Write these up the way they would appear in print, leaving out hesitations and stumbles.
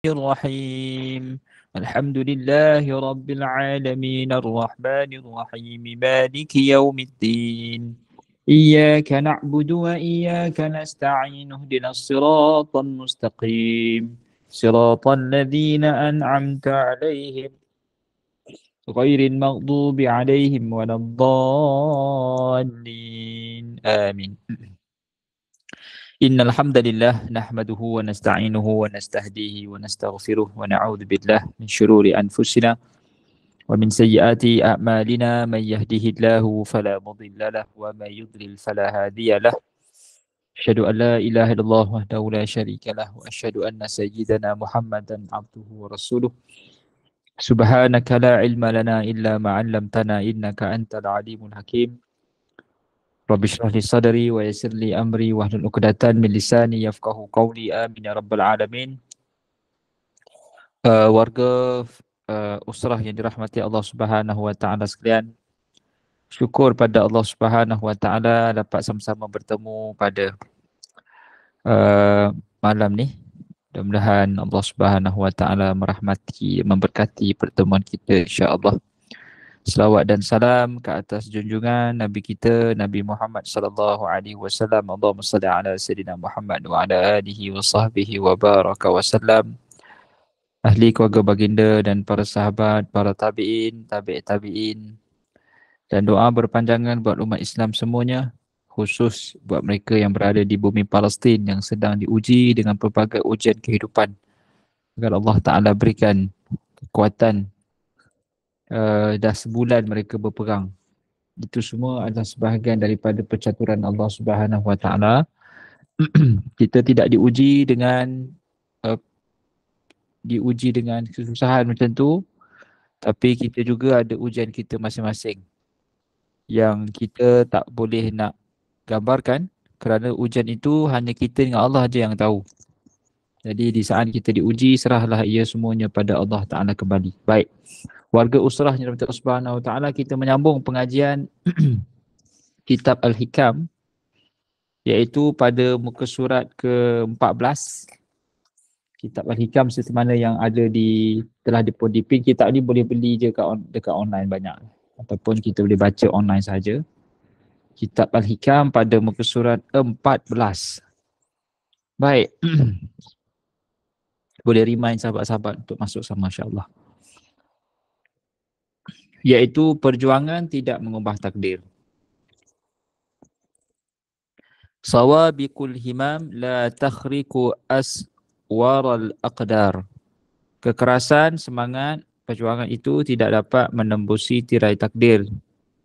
الرحيم الحمد لله رب العالمين الرحمن الرحيم مالك يوم الدين إياك نعبد وإياك نستعين اهدنا الصراط المستقيم صراط الذين أنعمت عليهم غير المغضوب عليهم ولا الضالين آمين إن الحمد لله نحمده ونستعينه ونستهديه ونستغفره ونعوذ بالله من شرور أنفسنا ومن سيئات أعمالنا من يهده الله فلا مضل له ومن يضلل فلا هادي له أشهد أن لا إله إلا الله وحده لا شريك له وأشهد أن سيدنا محمدا عبده ورسوله سبحانك لا علم لنا إلا ما علمتنا إنك أنت العليم الحكيم رب اشرح لي صدري ويسر لي أمري واحلل عقدة من لساني يفقهوا قولي آمين يا رب العالمين. Warga usrah yang dirahmati Allah Subhanahu Wa Taala sekalian, syukur pada Allah Subhanahu Wa Taala dapat sama-sama bertemu pada malam ni. Mudah-mudahan Allah Subhanahu Wa Taala merahmati, memberkati pertemuan kita insya-Allah. Selawat dan salam ke atas junjungan Nabi kita Nabi Muhammad sallallahu alaihi wasallam. Allahumma salli ala sayyidina Muhammad wa ala alihi wa sahbihi wa baraka wasallam. Ahli keluarga baginda dan para sahabat, para tabi'in, tabi'in dan doa berpanjangan buat umat Islam semuanya, khusus buat mereka yang berada di bumi Palestin yang sedang diuji dengan pelbagai ujian kehidupan. Agar Allah Ta'ala berikan kekuatan. Dah sebulan mereka berperang. Itu semua adalah sebahagian daripada percaturan Allah Subhanahu Wa Ta'ala. Kita tidak diuji dengan kesusahan macam tu, tapi kita juga ada ujian kita masing-masing yang kita tak boleh nak gambarkan kerana ujian itu hanya kita dengan Allah aja yang tahu. Jadi di saat kita diuji, serahlah ia semuanya pada Allah Ta'ala kembali. Baik, warga usrah yang dirahmati Allah Subhanahu Wa Ta'ala, kita menyambung pengajian kitab Al-Hikam, iaitu pada muka surat ke-14. Kitab Al-Hikam seperti mana yang ada telah dipin. Kitab ni boleh beli je dekat online banyak, ataupun kita boleh baca online saja. Kitab Al-Hikam pada muka surat 14. Baik. Boleh remind sahabat-sahabat untuk masuk sama, insya-Allah. Iaitu perjuangan tidak mengubah takdir. Sawabiqul himam la takhriqu waral aqdar. Kekerasan semangat perjuangan itu tidak dapat menembusi tirai takdir.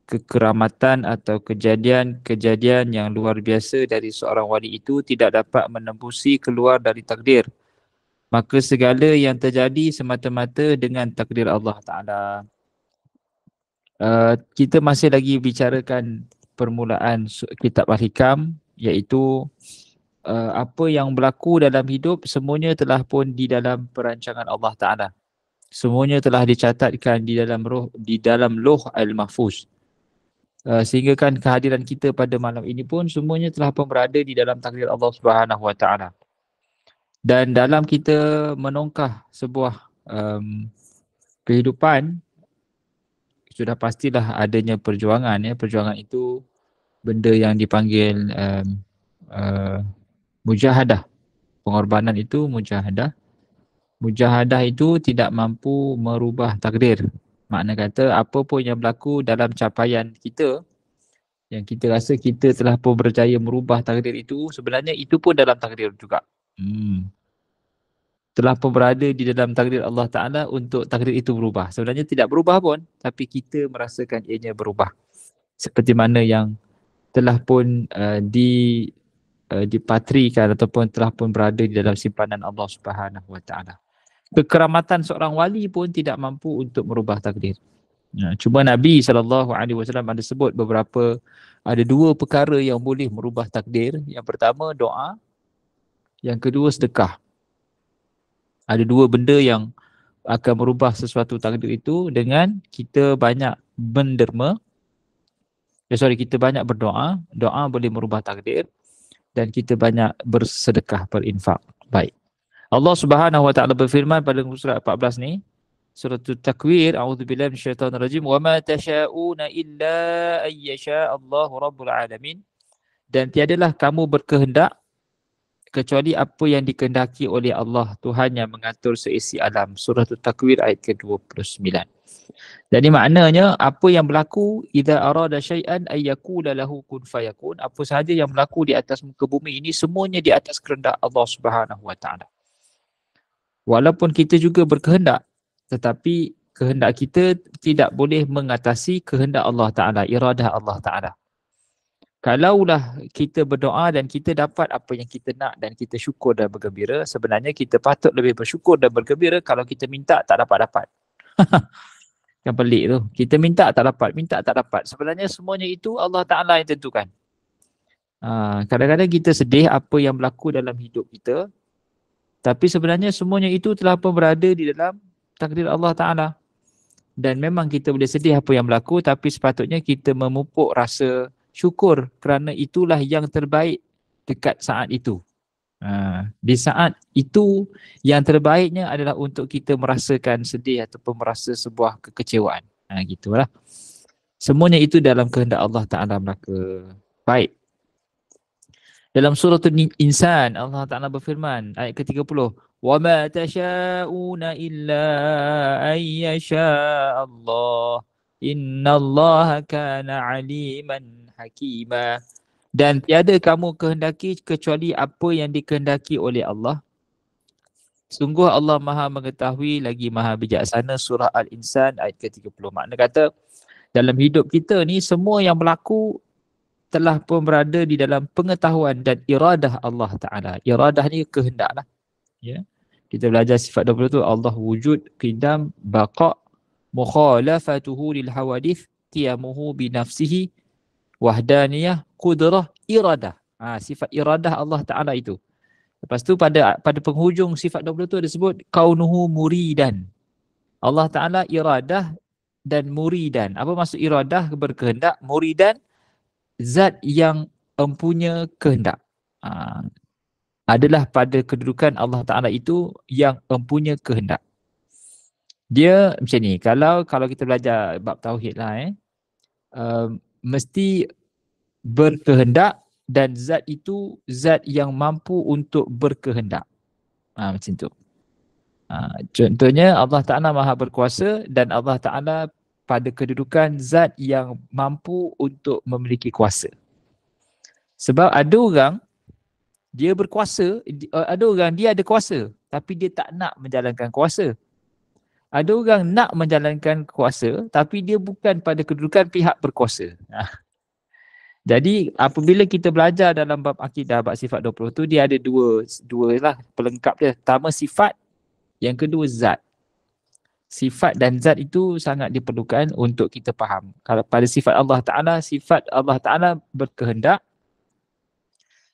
Kekeramatan atau kejadian-kejadian yang luar biasa dari seorang wali itu tidak dapat menembusi keluar dari takdir. Maka segala yang terjadi semata-mata dengan takdir Allah Ta'ala. Kita masih lagi bicarakan permulaan kitab Al-Hikam, iaitu apa yang berlaku dalam hidup semuanya telah pun di dalam perancangan Allah Ta'ala. Semuanya telah dicatatkan di dalam Lauh Al-Mahfuz. Sehingga kan kehadiran kita pada malam ini pun semuanya telah pun berada di dalam takdir Allah Subhanahu Wa Ta'ala. Dan dalam kita menongkah sebuah kehidupan, sudah pastilah adanya perjuangan. Perjuangan itu benda yang dipanggil mujahadah. Pengorbanan itu mujahadah. Mujahadah itu tidak mampu merubah takdir. Makna kata apa pun yang berlaku dalam capaian kita, yang kita rasa kita telah pun berjaya merubah takdir itu, sebenarnya itu pun dalam takdir juga. Telah pun berada di dalam takdir Allah Ta'ala untuk takdir itu berubah. Sebenarnya tidak berubah pun, tapi kita merasakan ianya berubah. Seperti mana yang telah pun dipatrikan ataupun telah pun berada di dalam simpanan Allah Subhanahu Wa Ta'ala. Kekeramatan seorang wali pun tidak mampu untuk merubah takdir. Cuma Nabi SAW ada sebut ada dua perkara yang boleh merubah takdir. Yang pertama doa, yang kedua sedekah. Ada dua benda yang akan merubah sesuatu takdir itu dengan kita banyak menderma. Kita banyak berdoa. Doa boleh merubah takdir. Dan kita banyak bersedekah, berinfak. Baik. Allah Subhanahu wa taala berfirman pada surah 14 ni, surah At-Takwir, a'udzubillahi minasyaitonir rajim, wa ma tasha'una illa ayyasha Allahu rabbul alamin. Dan tiadalah kamu berkehendak kecuali apa yang dikehendaki oleh Allah, Tuhan yang mengatur seisi alam. Surah At-Takwir ayat ke-29. Jadi maknanya apa yang berlaku, idza arada syai'an ay yaqula lahu kun fayakun, apa sahaja yang berlaku di atas muka bumi ini semuanya di atas kehendak Allah Subhanahu wa taala. Walaupun kita juga berkehendak, tetapi kehendak kita tidak boleh mengatasi kehendak Allah Ta'ala, iradah Allah Ta'ala. Kalaulah kita berdoa dan kita dapat apa yang kita nak dan kita syukur dan bergembira, sebenarnya kita patut lebih bersyukur dan bergembira. Kalau kita minta tak dapat-dapat. Yang pelik tu. Kita minta tak dapat. Sebenarnya semuanya itu Allah Ta'ala yang tentukan. Kadang-kadang kita sedih apa yang berlaku dalam hidup kita, tapi sebenarnya semuanya itu telah pun berada di dalam takdir Allah Ta'ala. Dan memang kita boleh sedih apa yang berlaku, tapi sepatutnya kita memupuk rasa syukur kerana itulah yang terbaik dekat saat itu. Di saat itu yang terbaiknya adalah untuk kita merasakan sedih ataupun merasa sebuah kekecewaan. Gitulah. Semuanya itu dalam kehendak Allah Ta'ala belaka. Baik. Dalam surah Al-Insan, Allah Ta'ala berfirman, ayat ke-30, وَمَا تَشَاءُونَ إِلَّا أَن يَشَاءَ اللَّهُ إِنَّ اللَّهَ كَانَ عَلِيمًا حَكِيمًا. Dan tiada kamu kehendaki kecuali apa yang dikehendaki oleh Allah. Sungguh Allah Maha mengetahui lagi Maha bijaksana. Surah Al-Insan ayat ke-30. Makna kata, dalam hidup kita ni semua yang berlaku telah pun berada di dalam pengetahuan dan iradah Allah Ta'ala. Iradah ni kehendak lah. Ya. Kita belajar sifat 20 tu, Allah wujud, qidam, baqa', mukhalafatuhu lil hawadith, qiyamuhu binafsihi, wahdaniyah, qudrah, iradah. Sifat iradah Allah Ta'ala itu. Lepas tu pada penghujung sifat 20 tu ada sebut kaunuhu muridan. Allah Ta'ala iradah dan muridan. Apa maksud iradah? Berkehendak. Muridan, zat yang empunya kehendak. Adalah pada kedudukan Allah Ta'ala itu yang empunya kehendak. Dia macam ni, kalau kita belajar bab tauhid lah, mesti berkehendak dan zat itu zat yang mampu untuk berkehendak. Macam tu. Contohnya Allah Ta'ala Maha berkuasa dan Allah Ta'ala pada kedudukan zat yang mampu untuk memiliki kuasa. Sebab ada orang dia berkuasa, ada orang dia ada kuasa tapi dia tak nak menjalankan kuasa. Ada orang nak menjalankan kuasa tapi dia bukan pada kedudukan pihak berkuasa. Jadi apabila kita belajar dalam bab akidah, bab sifat 20 tu, dia ada dua lah pelengkap dia. Pertama sifat, yang kedua zat. Sifat dan zat itu sangat diperlukan untuk kita faham. Kalau pada sifat Allah Ta'ala berkehendak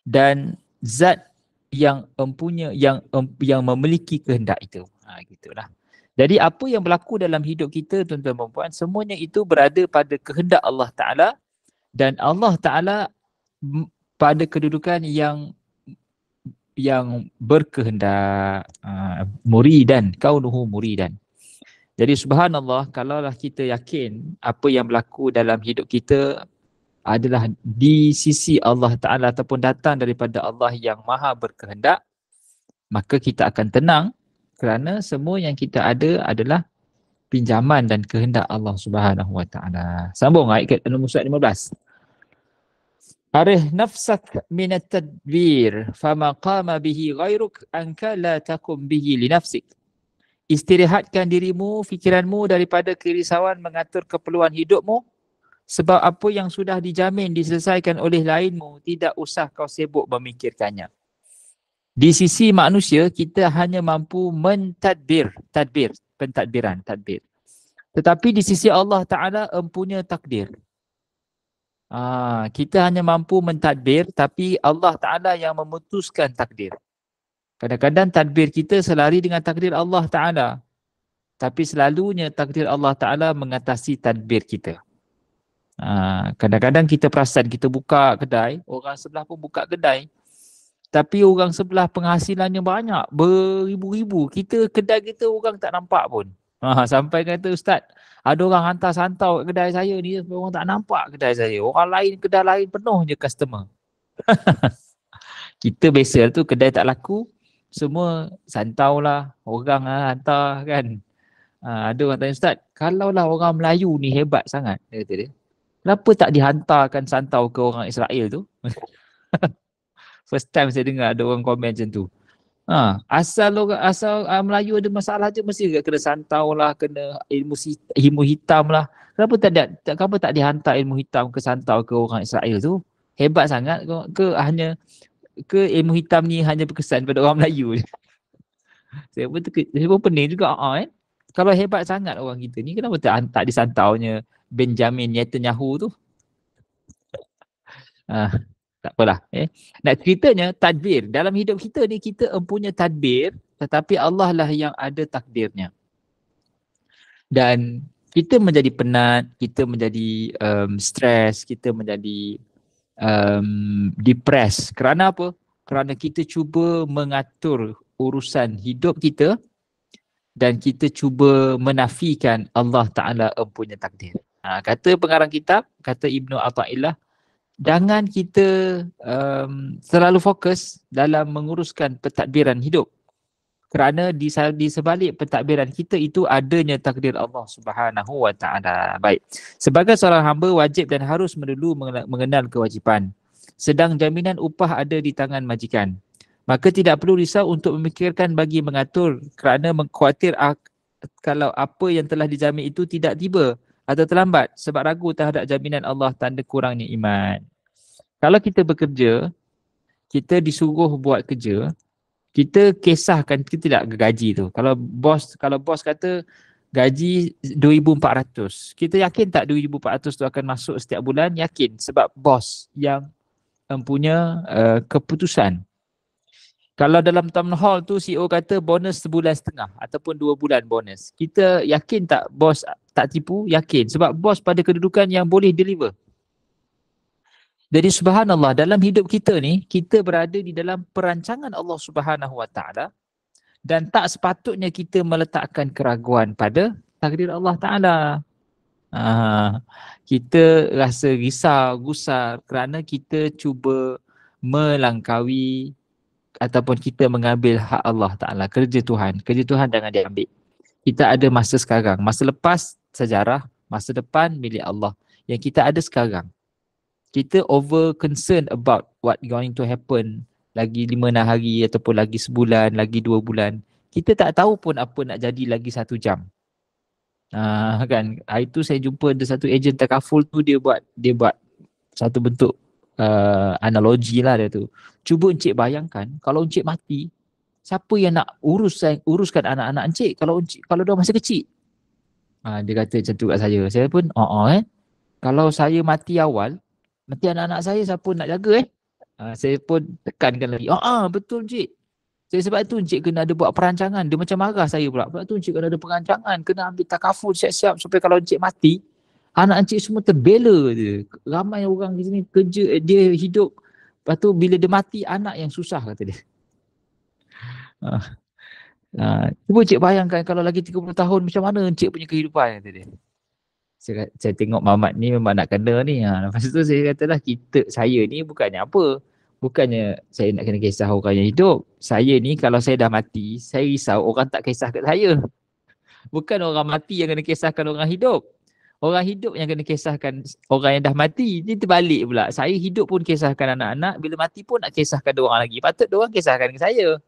dan zat yang empunya, yang memiliki kehendak itu. Gitulah. Jadi apa yang berlaku dalam hidup kita, tuan-tuan dan puan, semuanya itu berada pada kehendak Allah Ta'ala dan Allah Ta'ala pada kedudukan yang berkehendak, muridan, kaunuhu muridan. Jadi subhanallah, kalaulah kita yakin apa yang berlaku dalam hidup kita adalah di sisi Allah Ta'ala ataupun datang daripada Allah yang maha berkehendak, maka kita akan tenang kerana semua yang kita ada adalah pinjaman dan kehendak Allah Subhanahu Wa Ta'ala. Sambung ayat nombor 15. Arih nafsak minat tadbir fama qama bihi ghairuk anka la takum bihi li nafsik. Istirahatkan dirimu, fikiranmu daripada kerisauan mengatur keperluan hidupmu, sebab apa yang sudah dijamin diselesaikan oleh lainmu tidak usah kau sibuk memikirkannya. Di sisi manusia kita hanya mampu mentadbir, pentadbiran. Tetapi di sisi Allah Ta'ala empunya takdir. Kita hanya mampu mentadbir, tapi Allah Ta'ala yang memutuskan takdir. Kadang-kadang tadbir kita selari dengan takdir Allah Ta'ala. Tapi selalunya takdir Allah Ta'ala mengatasi tadbir kita. Kadang-kadang kita perasan kita buka kedai, orang sebelah pun buka kedai. Tapi orang sebelah penghasilannya banyak, beribu-ribu. Kita, kedai kita orang tak nampak pun. Sampai kata ustaz, ada orang hantar santau kat kedai saya ni, orang tak nampak kedai saya. Orang lain, kedai lain penuh je customer. Kita biasa tu kedai tak laku, semua santau lah, orang lah hantar kan. Ada orang tanya, ustaz, kalau lah orang Melayu ni hebat sangat, dia kata dia, kenapa tak dihantarkan santau ke orang Israel tu? First time saya dengar ada orang komen macam tu. Asal Melayu ada masalah je mesti kena santau lah, kena ilmu hitam lah. Kenapa tak dihantar ilmu hitam ke santau ke orang Israel tu? Hebat sangat ke ilmu hitam ni hanya berkesan pada orang Melayu je? Saya pun pening juga Kalau hebat sangat orang kita ni, kenapa tak disantaunya Benjamin Netanyahu tu? Tak apalah. Nak ceritanya, tadbir. Dalam hidup kita ni, kita empunya tadbir, tetapi Allah lah yang ada takdirnya. Dan kita menjadi penat, kita menjadi stres, kita menjadi depressed. Kerana apa? Kerana kita cuba mengatur urusan hidup kita dan kita cuba menafikan Allah Ta'ala empunya takdir. Kata pengarang kitab, kata Ibnu Athaillah, jangan kita terlalu fokus dalam menguruskan pentadbiran hidup. Kerana di sebalik pentadbiran kita itu adanya takdir Allah Subhanahu Wa Ta'ala. Baik. Sebagai seorang hamba wajib dan harus dulu mengenal kewajipan. Sedang jaminan upah ada di tangan majikan. Maka tidak perlu risau untuk memikirkan bagi mengatur kerana khawatir kalau apa yang telah dijamin itu tidak tiba atau terlambat sebab ragu terhadap jaminan Allah, tanda kurangnya iman. Kalau kita bekerja, kita disuruh buat kerja, kita kisahkan, kita tidak gaji tu. Kalau bos kata gaji 2,400, kita yakin tak 2,400 tu akan masuk setiap bulan? Yakin, sebab bos yang mempunyai keputusan. Kalau dalam town hall tu CEO kata bonus sebulan setengah ataupun 2 bulan bonus, kita yakin tak bos tak tipu? Yakin, sebab bos pada kedudukan yang boleh deliver. Jadi subhanallah, dalam hidup kita ni, kita berada di dalam perancangan Allah Subhanahu Wa Ta'ala dan tak sepatutnya kita meletakkan keraguan pada takdir Allah Ta'ala. Kita rasa risau, gusar kerana kita cuba melangkaui ataupun kita mengambil hak Allah Ta'ala, kerja Tuhan. Kerja Tuhan jangan diambil. Kita ada masa sekarang, masa lepas sejarah, masa depan milik Allah. Yang kita ada sekarang. Kita over concerned about what going to happen lagi 5 hari ataupun lagi sebulan, lagi 2 bulan. Kita tak tahu pun apa nak jadi lagi 1 jam. Kan? Hari tu saya jumpa ada satu ejen takaful tu, dia buat satu bentuk analogi lah dia tu. Cuba Encik bayangkan kalau Encik mati, siapa yang nak uruskan anak-anak Encik kalau dia masih kecil? Dia kata macam tu kat saya. Saya pun kalau saya mati awal, nanti anak-anak saya siapa nak jaga saya pun tekankan lagi. Betul Encik. Sebab tu Encik kena ada buat perancangan. Dia macam marah saya pula. Sebab tu Encik kena ada perancangan, kena ambil takaful siap-siap supaya kalau Encik mati, anak Encik semua terbela je. Ramai orang di sini kerja, dia hidup. Lepas tu bila dia mati, anak yang susah, kata dia. Cuba Encik bayangkan kalau lagi 30 tahun macam mana Encik punya kehidupan, kata dia. Saya tengok Mamat ni memang nak kena ni. Lepas tu saya katalah, saya ni bukannya apa. Bukannya saya nak kena kisah orang yang hidup. Saya ni kalau saya dah mati, saya risau orang tak kisah kat saya. Bukan orang mati yang kena kisahkan orang hidup. Orang hidup yang kena kisahkan orang yang dah mati. Dia terbalik pula. Saya hidup pun kisahkan anak-anak, bila mati pun nak kisahkan diorang lagi. Patut diorang kisahkan ke saya.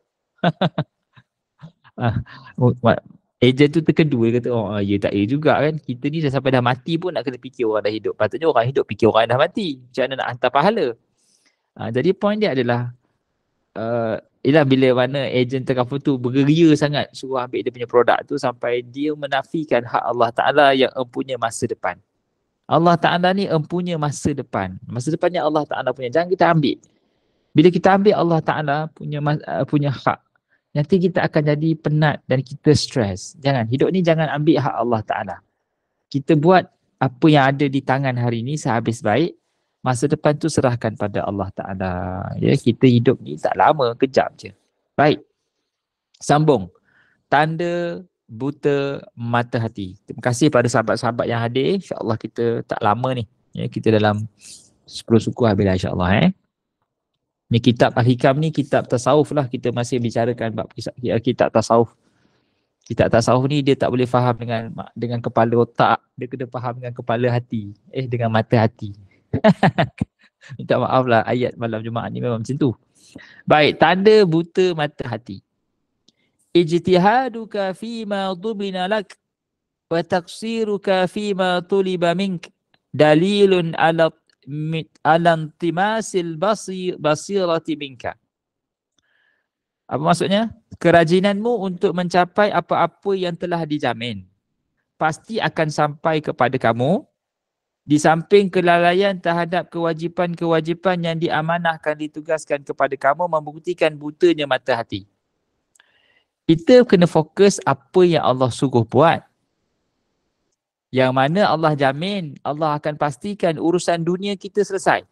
Ejen tu terkedua, dia kata, ya tak ya juga kan. Kita ni dah sampai dah mati pun nak kena fikir orang dah hidup. Patutnya orang hidup fikir orang yang dah mati. Macam mana nak hantar pahala. Jadi point dia adalah bila mana ejen takaful tu bergeria sangat suruh ambil dia punya produk tu sampai dia menafikan hak Allah Ta'ala yang empunya masa depan. Allah Ta'ala ni empunya masa depan. Masa depannya Allah Ta'ala punya. Jangan kita ambil. Bila kita ambil Allah Ta'ala punya hak, nanti kita akan jadi penat dan kita stres. Jangan. Hidup ni jangan ambil hak Allah Ta'ala. Kita buat apa yang ada di tangan hari ni sehabis baik. Masa depan tu serahkan pada Allah Ta'ala. Ya, kita hidup ni tak lama, kejap je. Baik, sambung. Tanda buta mata hati. Terima kasih pada sahabat-sahabat yang hadir. InsyaAllah kita tak lama ni. Ya, kita dalam 10 suku habis lah insyaAllah. Ni kitab Al-Hikam ni kitab tasawuf lah. Kita masih bicarakan bab kitab tasawuf. Kitab tasawuf ni dia tak boleh faham dengan kepala otak. Dia kena faham dengan kepala hati. Dengan mata hati. Minta maaf lah, ayat malam Jumaat ni memang macam tu. Baik, tanda buta mata hati. Ijtihaduka fima dhubina lak wa taqsiruka fima tuliba mink dalilun ala intimasil basirati minka. Apa maksudnya? Kerajinanmu untuk mencapai apa-apa yang telah dijamin pasti akan sampai kepada kamu. Di samping kelalaian terhadap kewajipan-kewajipan yang diamanahkan, ditugaskan kepada kamu membuktikan butanya mata hati. Kita kena fokus apa yang Allah suruh buat. Yang mana Allah jamin, Allah akan pastikan urusan dunia kita selesai.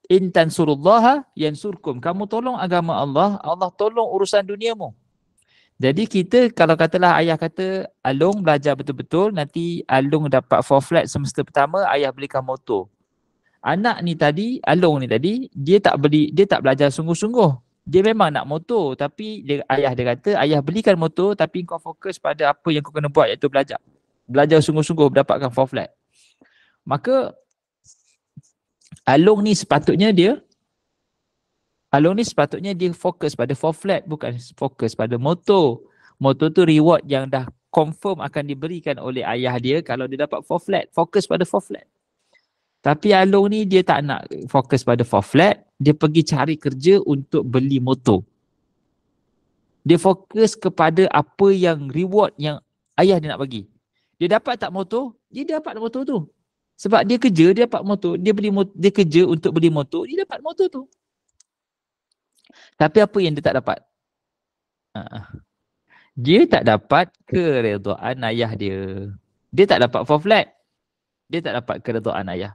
In tansurullaha yansurkum. Kamu tolong agama Allah, Allah tolong urusan duniamu. Jadi kita kalau katalah ayah kata Along belajar betul-betul, nanti Along dapat 4 flat semester pertama, ayah belikan motor. Anak ni tadi, Along ni tadi, dia tak belajar sungguh-sungguh. Dia memang nak motor, tapi ayah dia kata, ayah belikan motor tapi kau fokus pada apa yang kau kena buat, iaitu belajar. Belajar sungguh-sungguh mendapatkan 4 flat. Maka Along ni sepatutnya dia fokus pada 4 flat, bukan fokus pada motor. Motor tu reward yang dah confirm akan diberikan oleh ayah dia kalau dia dapat 4 flat. Fokus pada 4 flat. Tapi Along ni dia tak nak fokus pada 4 flat. Dia pergi cari kerja untuk beli motor. Dia fokus kepada apa yang reward yang ayah dia nak bagi. Dia dapat tak motor? Dia dapat motor tu. Sebab dia kerja, dia dapat motor. Dia kerja untuk beli motor, dia dapat motor tu. Tapi apa yang dia tak dapat? Dia tak dapat keredaan ayah dia. Dia tak dapat 4 flat. Dia tak dapat keredaan ayah.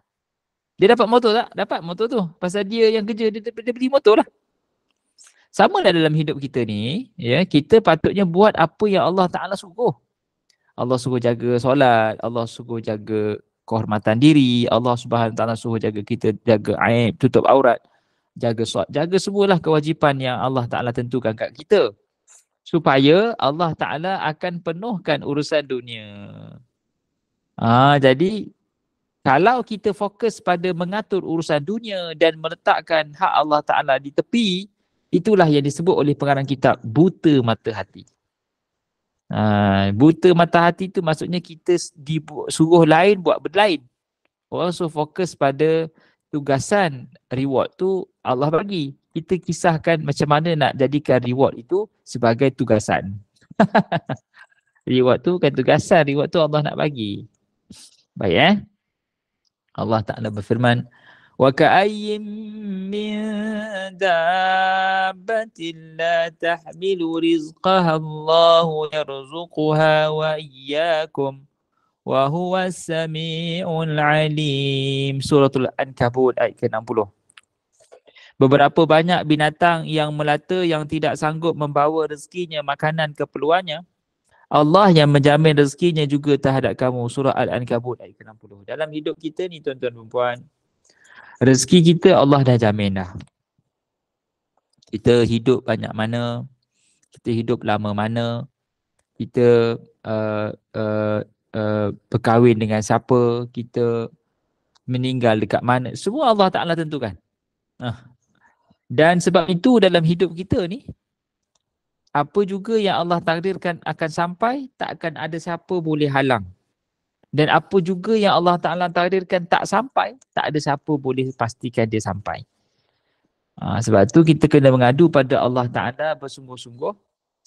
Dia dapat motor tak? Dapat motor tu. Pasal dia yang kerja, dia beli motor lah. Sama lah dalam hidup kita ni, ya, kita patutnya buat apa yang Allah Ta'ala suruh. Allah suruh jaga solat, Allah suruh jaga kehormatan diri, Allah Subhanahu Ta'ala suruh jaga kita jaga aib, tutup aurat, jaga solat, jaga semualah kewajipan yang Allah Ta'ala tentukan kat kita. Supaya Allah Ta'ala akan penuhkan urusan dunia. Jadi kalau kita fokus pada mengatur urusan dunia dan meletakkan hak Allah Ta'ala di tepi, itulah yang disebut oleh pengarang kitab buta mata hati. Buta mata hati tu maksudnya kita suruh lain buat berlain. Orang suruh fokus pada tugasan reward tu Allah bagi. Kita kisahkan macam mana nak jadikan reward itu sebagai tugasan. Reward tu bukan tugasan, reward tu Allah nak bagi. Baik Allah Ta'ala berfirman, وَكَأَيٍّ مِّن دَابَّةٍ لَا تَحْمِلُ رِزْقَهَا اللَّهُ يَرْزُقُهَا وَإِيَّاكُمْ وَهُوَ السَّمِيعُ الْعَلِيمُ. Suratul Ankabut ayat ke-60. Beberapa banyak binatang yang melata yang tidak sanggup membawa rezekinya, makanan, keperluannya. Allah yang menjamin rezekinya juga terhadap kamu. Surah Al-Ankabut ayat ke-60. Dalam hidup kita ni tuan-tuan dan puan, rezeki kita Allah dah jamin dah. Kita hidup banyak mana, kita hidup lama mana, kita berkahwin dengan siapa, kita meninggal dekat mana, semua Allah Ta'ala tentukan. Dan sebab itu dalam hidup kita ni, apa juga yang Allah takdirkan akan sampai, tak akan ada siapa boleh halang. Dan apa juga yang Allah Ta'ala takdirkan tak sampai, tak ada siapa boleh pastikan dia sampai. Sebab tu kita kena mengadu pada Allah Ta'ala bersungguh-sungguh,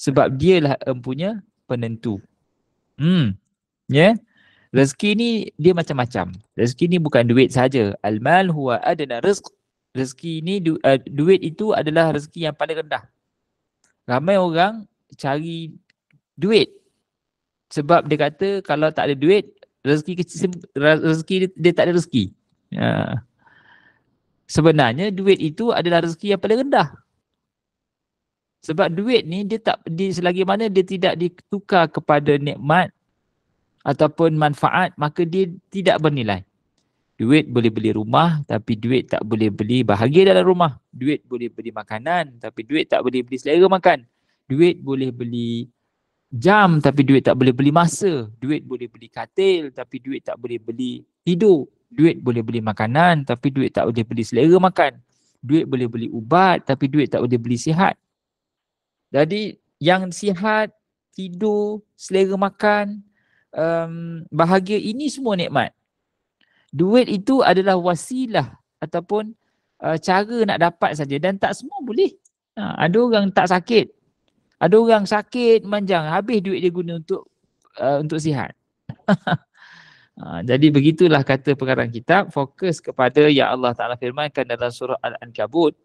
sebab dialah empunya penentu. Rezeki ni dia macam-macam. Rezeki ni bukan duit saja. Al-mal huwa adna rizq. Rezeki ni duit itu adalah rezeki yang paling rendah. Ramai orang cari duit sebab dia kata kalau tak ada duit, rezeki dia tak ada rezeki. Sebenarnya duit itu adalah rezeki yang paling rendah. Sebab duit ni selagi mana dia tidak ditukar kepada nikmat ataupun manfaat, maka dia tidak bernilai. Duit boleh beli rumah, tapi duit tak boleh beli bahagia dalam rumah. Duit boleh beli makanan, tapi duit tak boleh beli selera makan. Duit boleh beli jam, tapi duit tak boleh beli masa. Duit boleh beli katil, tapi duit tak boleh beli hidup. Duit boleh beli makanan, tapi duit tak boleh beli selera makan. Duit boleh beli ubat, tapi duit tak boleh beli sihat. Jadi yang sihat, tidur, selera makan, bahagia, ini semua nikmat. Duit itu adalah wasilah ataupun cara nak dapat saja, dan tak semua boleh. Ada orang tak sakit. Ada orang sakit manjang, habis duit dia guna untuk sihat. Jadi begitulah kata pengarang kitab, fokus kepada yang Allah Ta'ala firmankan dalam surah Al-Ankabut.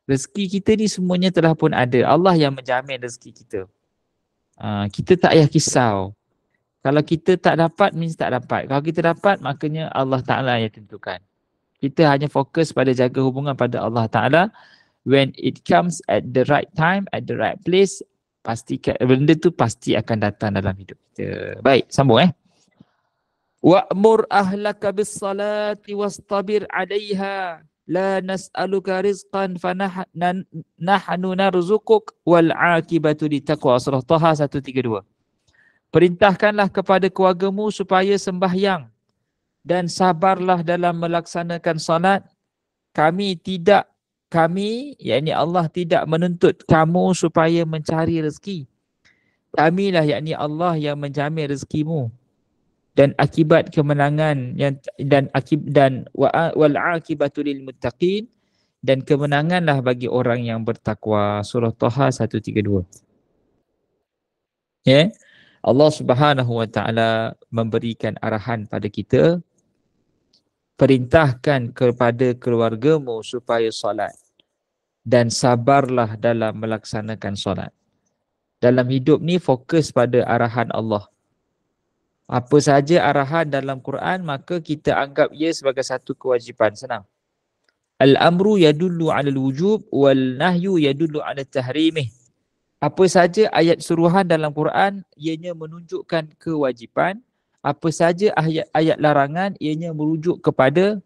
Rezeki kita ni semuanya telah pun ada. Allah yang menjamin rezeki kita. Kita tak payah kisau. Kalau kita tak dapat, means tak dapat. Kalau kita dapat, maknanya Allah Ta'ala yang tentukan. Kita hanya fokus pada jaga hubungan pada Allah Ta'ala. When it comes at the right time, at the right place, pastikan benda tu pasti akan datang dalam hidup kita. Baik, sambung Wa'mur ahlaka bis-salati wastabir 'alaiha la nas'aluka rizqan nahnu narzuquk wal 'aqibatu littaqwa. Surah Taha 132. Perintahkanlah kepada keluargamu supaya sembahyang dan sabarlah dalam melaksanakan salat. Yakni Allah tidak menuntut kamu supaya mencari rezeki. Kamilah, yakni Allah, yang menjamin rezekimu dan akibat kemenangan wal akibatu lil muttaqin, dan kemenanganlah bagi orang yang bertakwa. Surah Taha 132. Ya. Allah Subhanahu wa taala memberikan arahan pada kita, perintahkan kepada keluargamu supaya solat dan sabarlah dalam melaksanakan solat. Dalam hidup ni fokus pada arahan Allah. Apa saja arahan dalam Quran, maka kita anggap ia sebagai satu kewajipan. Senang. Al-amru yadullu 'alal wujub wal nahyu yadullu 'ala tahrimih. Apa saja ayat suruhan dalam Quran, ianya menunjukkan kewajipan. Apa saja ayat larangan, ianya merujuk kepada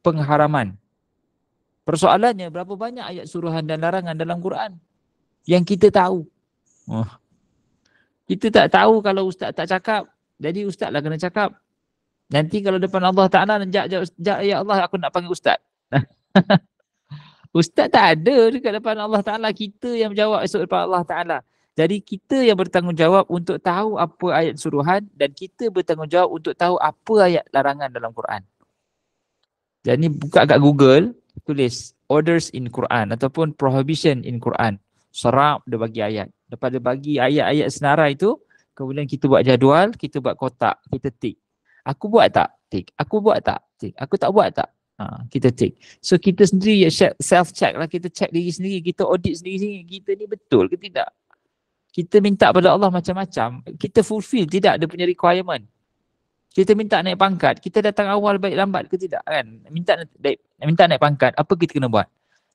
pengharaman. Persoalannya, berapa banyak ayat suruhan dan larangan dalam Quran yang kita tahu? Kita tak tahu kalau ustaz tak cakap. Jadi ustaz lah kena cakap. Nanti kalau depan Allah Ta'ala, ya Allah, aku nak panggil ustaz. Ustaz tak ada dekat depan Allah Ta'ala. Kita yang menjawab esok depan Allah Ta'ala. Jadi kita yang bertanggungjawab untuk tahu apa ayat suruhan, dan kita bertanggungjawab untuk tahu apa ayat larangan dalam Quran. Jadi buka kat Google, tulis orders in Quran ataupun prohibition in Quran. Serap dia bagi ayat. Lepas dia bagi ayat-ayat senarai itu, kemudian kita buat jadual, kita buat kotak, kita tick. Aku buat tak? Tick. Aku buat tak? Tick. Aku tak buat tak? Kita tick. So kita sendiri self-check lah, kita check diri sendiri, kita audit sendiri, kita ni betul ke tidak? Kita minta pada Allah macam-macam, kita fulfill tidak dia punya requirement. Kita minta naik pangkat, kita datang awal baik lambat ke tidak kan? Minta naik pangkat, apa kita kena buat?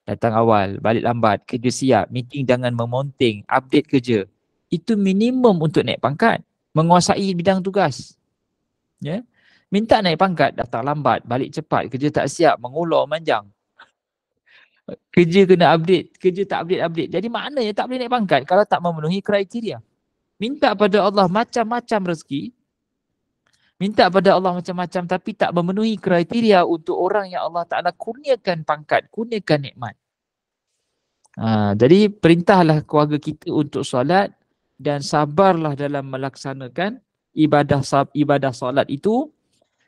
Datang awal, balik lambat, kerja siap, meeting jangan memonting, update kerja. Itu minimum untuk naik pangkat, menguasai bidang tugas. Ya. Minta naik pangkat, datang lambat, balik cepat, kerja tak siap, mengulur, manjang. Kerja kena update, kerja tak update. Jadi maknanya tak boleh naik pangkat kalau tak memenuhi kriteria. Minta pada Allah macam-macam rezeki, minta pada Allah macam-macam, tapi tak memenuhi kriteria untuk orang yang Allah Ta'ala kurniakan pangkat, kurniakan nikmat. Jadi perintahlah keluarga kita untuk solat dan sabarlah dalam melaksanakan ibadah solat itu.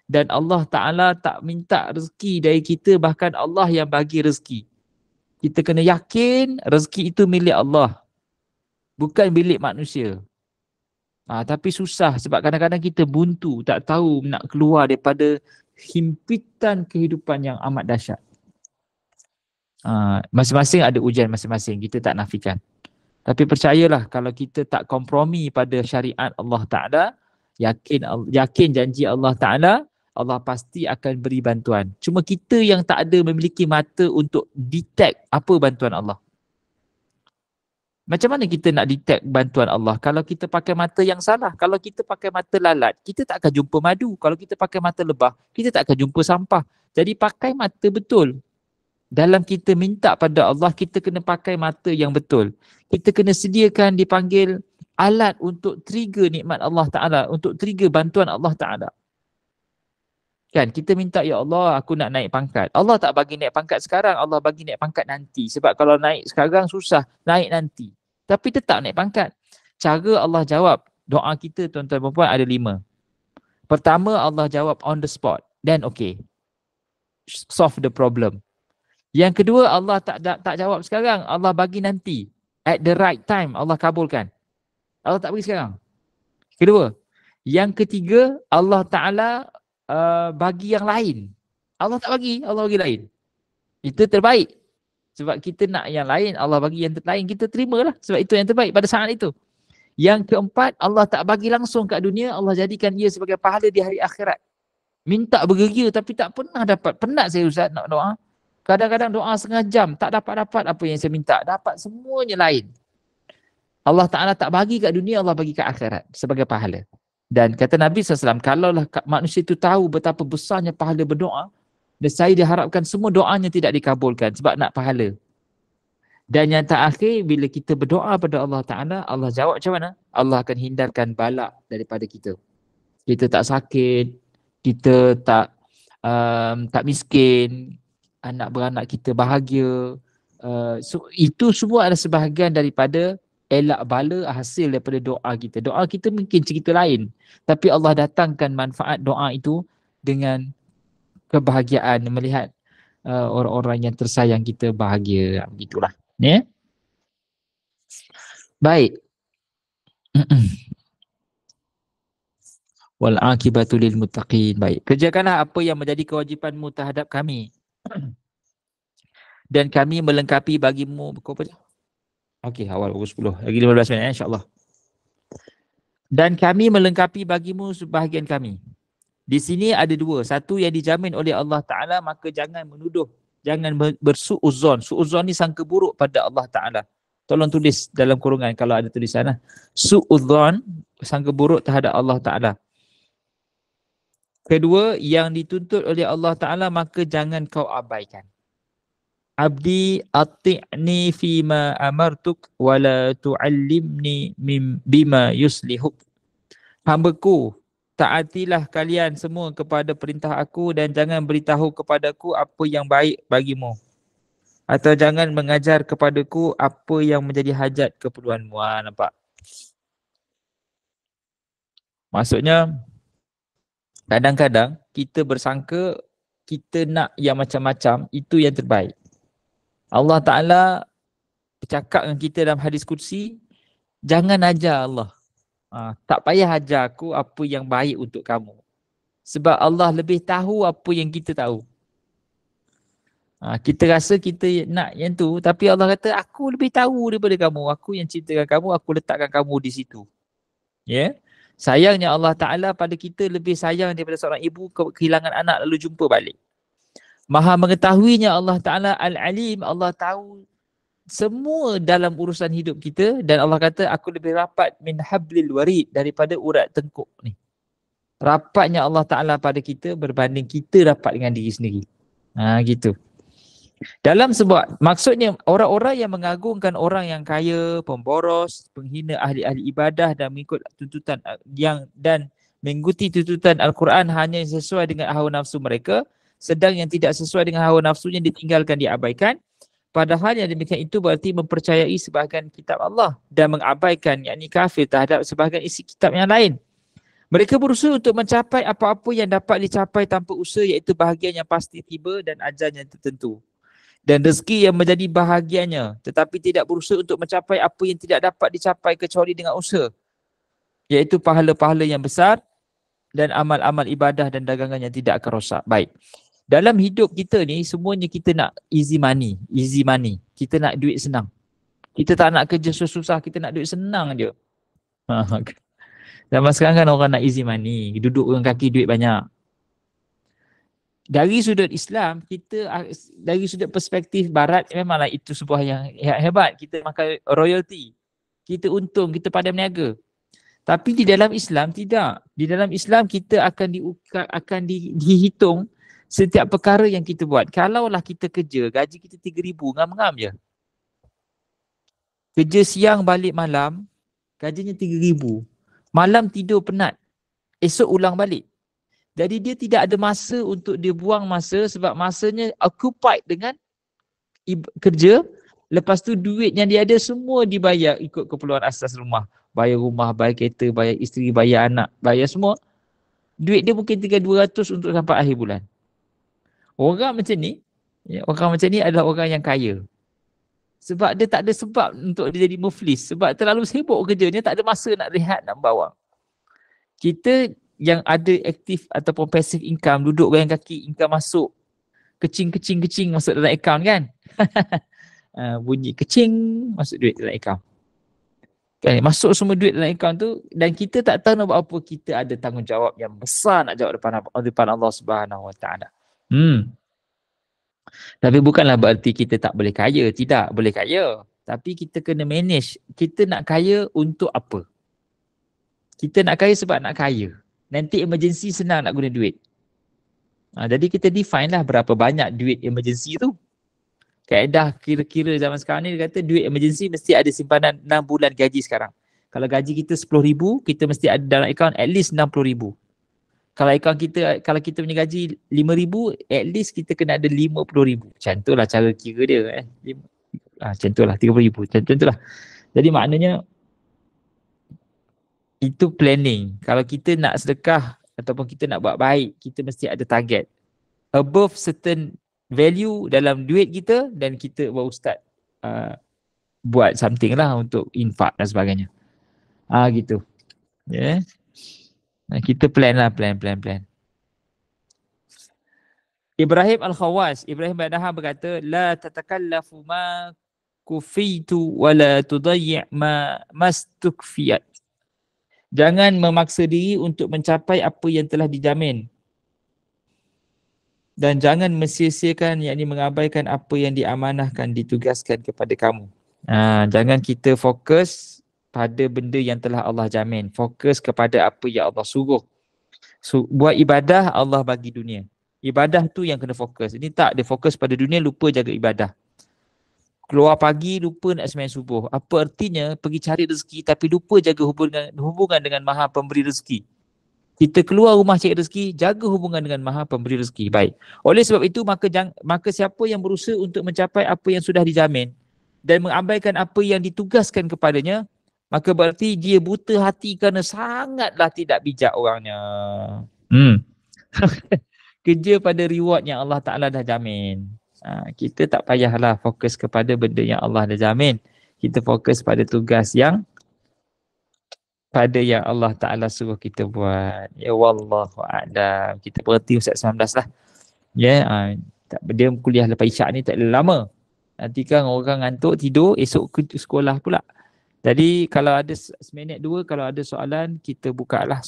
Dan Allah Ta'ala tak minta rezeki dari kita, bahkan Allah yang bagi rezeki. Kita kena yakin rezeki itu milik Allah, bukan milik manusia. Tapi susah sebab kadang-kadang kita buntu, tak tahu nak keluar daripada himpitan kehidupan yang amat dahsyat. Masing-masing ada ujian masing-masing, kita tak nafikan. Tapi percayalah, kalau kita tak kompromi pada syariat Allah Ta'ala, yakin janji Allah Ta'ala, Allah pasti akan beri bantuan. Cuma kita yang tak ada memiliki mata untuk detect apa bantuan Allah. Macam mana kita nak detect bantuan Allah kalau kita pakai mata yang salah? Kalau kita pakai mata lalat, kita tak akan jumpa madu. Kalau kita pakai mata lebah, kita tak akan jumpa sampah. Jadi pakai mata betul. Dalam kita minta pada Allah, kita kena pakai mata yang betul. Kita kena sediakan dipanggil alat untuk trigger nikmat Allah Ta'ala, untuk trigger bantuan Allah Ta'ala. Kan kita minta, ya Allah aku nak naik pangkat. Allah tak bagi naik pangkat sekarang, Allah bagi naik pangkat nanti. Sebab kalau naik sekarang susah, naik nanti. Tapi tetap naik pangkat. Cara Allah jawab doa kita tuan-tuan dan puan ada 5. Pertama, Allah jawab on the spot. Then okay, solve the problem. Yang kedua, Allah tak jawab sekarang, Allah bagi nanti. At the right time Allah kabulkan. Allah tak bagi sekarang. Kedua. Yang ketiga, Allah Ta'ala bagi yang lain. Allah tak bagi, Allah bagi lain. Itu terbaik. Sebab kita nak yang lain, Allah bagi yang lain, kita terimalah. Sebab itu yang terbaik pada saat itu. Yang keempat, Allah tak bagi langsung kat dunia, Allah jadikan ia sebagai pahala di hari akhirat. Minta bergeria tapi tak pernah dapat. Penat saya Ustaz nak doa. Kadang-kadang doa setengah jam, tak dapat-dapat apa yang saya minta. Dapat semuanya lain. Allah Ta'ala tak bagi kat dunia, Allah bagi kat akhirat sebagai pahala. Dan kata Nabi SAW, kalaulah manusia itu tahu betapa besarnya pahala berdoa, dan saya diharapkan semua doanya tidak dikabulkan sebab nak pahala. Dan yang terakhir, bila kita berdoa pada Allah Ta'ala, Allah jawab macam mana? Allah akan hindarkan balak daripada kita. Kita tak sakit, kita tak miskin, anak beranak kita bahagia. So, itu semua adalah sebahagian daripada elak bala hasil daripada doa kita. Doa kita mungkin cerita lain, tapi Allah datangkan manfaat doa itu dengan kebahagiaan melihat orang-orang yang tersayang kita bahagia. Begitulah. Ya. Baik. Wal akibatu lil muttaqin. Baik. Kerjakanlah apa yang menjadi kewajipanmu terhadap kami. Dan kami melengkapi bagimu berapa je? Okey, awal pukul 10. Lagi 15 minit insya-Allah. Dan kami melengkapi bagimu sebahagian kami. Di sini ada 2. Satu yang dijamin oleh Allah Ta'ala, maka jangan menuduh. Jangan bersu'uzon. Su'uzon ni sangka buruk pada Allah Ta'ala. Tolong tulis dalam kurungan kalau ada tulisan. Su'uzon, sangka buruk terhadap Allah Ta'ala. Kedua, yang dituntut oleh Allah Ta'ala, maka jangan kau abaikan. Abdi ati'ni fima amartuk wala tu'allimni bima yuslihuk. Hambaku, taatilah kalian semua kepada perintah aku dan jangan beritahu kepadaku apa yang baik bagimu. Atau jangan mengajar kepadaku apa yang menjadi hajat keperluanmu. Nampak? Maksudnya, kadang-kadang kita bersangka kita nak yang macam-macam, itu yang terbaik. Allah Ta'ala bercakap dengan kita dalam hadis kursi, jangan ajar Allah. Tak payah ajar aku apa yang baik untuk kamu. Sebab Allah lebih tahu apa yang kita tahu. Kita rasa kita nak yang tu, tapi Allah kata, aku lebih tahu daripada kamu. Aku yang ciptakan kamu, aku letakkan kamu di situ. Ya? Yeah? Sayangnya Allah Ta'ala pada kita lebih sayang daripada seorang ibu kehilangan anak lalu jumpa balik. Maha mengetahuinya Allah Ta'ala Al-Alim, Allah tahu semua dalam urusan hidup kita, dan Allah kata aku lebih rapat min hablil warid, daripada urat tengkuk ni. Rapatnya Allah Ta'ala pada kita berbanding kita rapat dengan diri sendiri. Gitu. Dalam sebuah, maksudnya orang-orang yang mengagungkan orang yang kaya, pemboros, penghina ahli-ahli ibadah dan mengikut tuntutan dan mengikuti tuntutan Al-Quran hanya sesuai dengan hawa nafsu mereka, sedang yang tidak sesuai dengan hawa nafsunya ditinggalkan, diabaikan. Padahal yang demikian itu berarti mempercayai sebahagian kitab Allah dan mengabaikan, yakni kafir terhadap sebahagian isi kitab yang lain. Mereka berusaha untuk mencapai apa-apa yang dapat dicapai tanpa usaha, iaitu bahagian yang pasti tiba dan ajal yang tertentu. Dan rezeki yang menjadi bahagiannya, tetapi tidak berusaha untuk mencapai apa yang tidak dapat dicapai kecuali dengan usaha, iaitu pahala-pahala yang besar dan amal-amal ibadah dan dagangan yang tidak akan rosak. Baik. Dalam hidup kita ni, semuanya kita nak easy money. Easy money. Kita nak duit senang. Kita tak nak kerja susah-susah, kita nak duit senang je. Zaman sekarang kan orang nak easy money. Duduk dengan kaki duit banyak. dari sudut Islam, dari sudut perspektif barat memanglah itu sebuah yang hebat. Kita makan royalty. Kita untung, kita pandai berniaga. Tapi di dalam Islam tidak. Di dalam Islam kita dihitung setiap perkara yang kita buat. Kalaulah kita kerja, gaji kita 3,000, ngam-ngam je. Kerja siang balik malam, gajinya 3,000. Malam tidur penat. Esok ulang balik. Jadi dia tidak ada masa untuk dia buang masa sebab masanya occupied dengan kerja. Lepas tu duit yang dia ada semua dibayar ikut keperluan asas rumah. Bayar rumah, bayar kereta, bayar isteri, bayar anak, bayar semua. Duit dia mungkin tinggal 200 untuk sampai akhir bulan. Orang macam ni adalah orang yang kaya. Sebab dia tak ada sebab untuk dia jadi muflis. Sebab terlalu sibuk kerjanya, tak ada masa nak rehat, nak bawang. Kita yang ada aktif ataupun passive income, duduk goyang kaki, income masuk, kecing masuk dalam akaun kan. Bunyi kecing, masuk duit dalam akaun. Kan, masuk semua duit dalam akaun tu dan kita tak tahu nak buat apa. Kita ada tanggungjawab yang besar nak jawab depan Allah Subhanahu Wa Taala. Tapi bukanlah berarti kita tak boleh kaya. Tidak, boleh kaya. Tapi kita kena manage. Kita nak kaya untuk apa? Kita nak kaya sebab nak kaya. Nanti emergency senang nak guna duit. Jadi kita define lah berapa banyak duit emergency tu. Kaedah kira-kira zaman sekarang ni dia kata duit emergency mesti ada simpanan 6 bulan gaji sekarang. Kalau gaji kita 10,000, kita mesti ada dalam akaun at least 60,000. Kalau kita punya gaji 5,000, at least kita kena ada 50,000. Macam tu lah cara kira dia. Macam tu lah, 30,000. Macam tu lah. Jadi maknanya itu planning. Kalau kita nak sedekah ataupun kita nak buat baik, kita mesti ada target. Above certain value dalam duit kita dan kita baru start buat something lah untuk infak dan sebagainya. Gitu. Yeah. Kita plan lah, plan. Ibrahim Al-Khawas, Ibrahim bin Adham berkata, la tatakallafu ma kufitu wa la tudayyi' ma mastukfiyat. Jangan memaksa diri untuk mencapai apa yang telah dijamin. Dan jangan mensia-siakan, yakni mengabaikan apa yang diamanahkan, ditugaskan kepada kamu. Jangan kita fokus pada benda yang telah Allah jamin. Fokus kepada apa yang Allah suruh. Buat ibadah, Allah bagi dunia. Ibadah tu yang kena fokus. Ini tak, dia fokus pada dunia, lupa jaga ibadah. Keluar pagi, lupa nak sembahyang subuh. Apa artinya pergi cari rezeki tapi lupa jaga hubungan dengan Maha Pemberi rezeki. Kita keluar rumah cari rezeki, jaga hubungan dengan Maha Pemberi rezeki. Baik. Oleh sebab itu, maka siapa yang berusaha untuk mencapai apa yang sudah dijamin dan mengabaikan apa yang ditugaskan kepadanya, maka berarti dia buta hati kerana sangatlah tidak bijak orangnya. Kerja pada reward yang Allah Ta'ala dah jamin. Kita tak payahlah fokus kepada benda yang Allah dah jamin. Kita fokus pada tugas yang Allah Ta'ala suruh kita buat. Ya wallahu a'lam. Kita berhenti Ustaz 19 lah. Dia kuliah lepas isyak ni tak lama. Nanti kan orang ngantuk tidur, esok ke sekolah pula. Jadi kalau ada seminit dua, kalau ada soalan kita buka lah.